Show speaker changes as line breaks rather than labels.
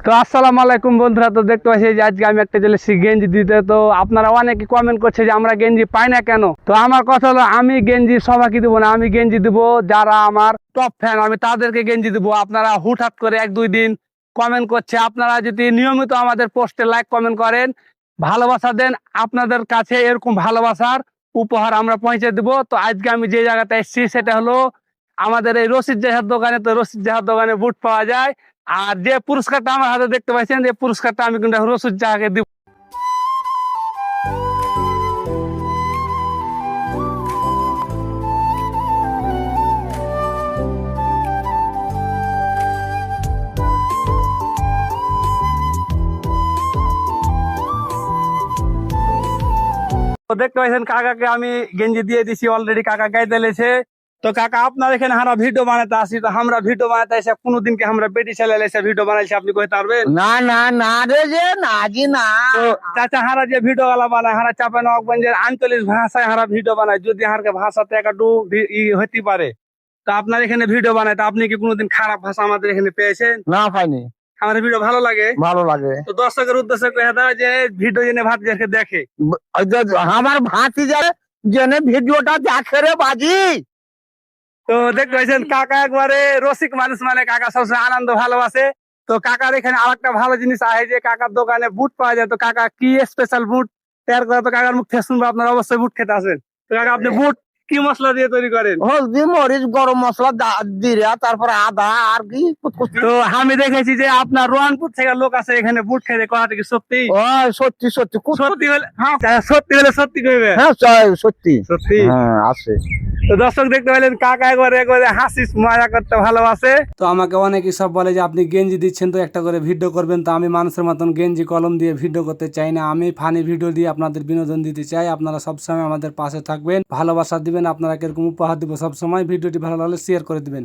তো আসসালামু আলাইকুম বন্ধুরা। তো দেখতে পাচ্ছি যে আজকে আমি একটা চলেছি গেঞ্জি দিতে। তো আপনারা অনেকে কমেন্ট করছে যে আমরা গেঞ্জি পাই না কেন। তো আমার কথা হলো, আমি গেঞ্জি সবাইকে দিব না, আমি গেঞ্জি দিব যারা আমার টপ ফ্যান, আমি তাদেরকে গেঞ্জি দিব। আপনারা হুটহাট করে এক দুই দিন কমেন্ট করছে, আপনারা যদি নিয়মিত আমাদের পোস্টে লাইক কমেন্ট করেন, ভালোবাসা দেন, আপনাদের কাছে এরকম ভালোবাসার উপহার আমরা পৌঁছে দিব। তো আজকে আমি যে জায়গাটা এসেছি সেটা হলো আমাদের এই রশিদ জাহার দোকানে। তো রশিদ জাহার দোকানে বুট পাওয়া যায়। আর যে পুরস্কারটা আমার হাতে দেখতে পাচ্ছেন, যে পুরস্কারটা আমি কিন্তু রসুদ জাহাকে দিব। তো দেখতে পাচ্ছেন কাকাকে আমি গেঞ্জি দিয়ে দিছি অলরেডি, কাকা গাইতে লেছে। তো কাকা আপনার এখানে আমরা ভিডিও বানাতে আসি, তো আমরা ভিডিও বানাতে এসে কোনোদিনকে আমরা বেটি ছেলে এসে ভিডিও বানাইছি, আপনি কইতে পারবেন?
না না না রে যে না জি না।
তো চাচা হারা যে ভিডিও গালা বানায়, হারা চাপা নবাবগঞ্জের আঞ্চলিক ভাষায় হারা ভিডিও বানায়, যদি হারকে ভাষাতে একটু হতে পারে। তো আপনার এখানে ভিডিও বানায়, তো আপনি কি কোনোদিন খারাপ ভাষা আমাদের এখানে পেয়েছেন?
না পাইনি,
আমার ভিডিও ভালো লাগে।
ভালো লাগে।
তো দর্শকের উদ্দেশ্যে কয়ে দাও যে ভিডিও জেনে ভাত দেখে।
ওই যে আমার ভাতি যে জেনে ভিডিওটা দেখে রে বাজি।
তো দেখতে পাচ্ছেন কাকা একবারে রসিক মানুষ, মানে কাকা সবসময় আনন্দ ভালোবাসে। তো কাকার এখানে আরেকটা ভালো জিনিস আছে, যে কাকার দোকানে বুট পাওয়া যায়। তো কাকা কি স্পেশাল বুট তৈরি করে, তো কাকার মুখ থেকে শুনবো, আপনারা অবশ্যই বুট খেতে আসেন। তো কাকা আপনি বুট কি মশলা দিয়ে তৈরি করেন?
হলদি মরিচ গরম মশলা দিরা, তারপরে আদা আর কি।
তো আমি দেখেছি যে আপনার রোহানপুর থেকে লোক আছে এখানে বুট খেতে, কথাটা কি সত্যি?
ও সত্যি সত্যি
সত্যি হলে হ্যাঁ, সত্যি হলে সত্যি কইবে।
হ্যাঁ সত্যি
সত্যি।
হ্যাঁ আছে।
তো দর্শক দেখতে পেলেন কাকা একবারে একবারে হাসিস মজা করতে ভালোবাসে। তো আমাকে অনেকে সব বলে যে আপনি গেঞ্জি দিচ্ছেন, তো একটা করে ভিডিও করবেন। তো আমি মানুষের মতন গেঞ্জি কলম দিয়ে ভিডিও করতে চাই না, আমি ফানি ভিডিও দিয়ে আপনাদের বিনোদন দিতে চাই। আপনারা সবসময় আমাদের পাশে থাকবেন, ভালোবাসা দিবেন, আপনারা কিরকম উপহার দিব সবসময়। ভিডিওটি ভালো লাগলে শেয়ার করে দিবেন।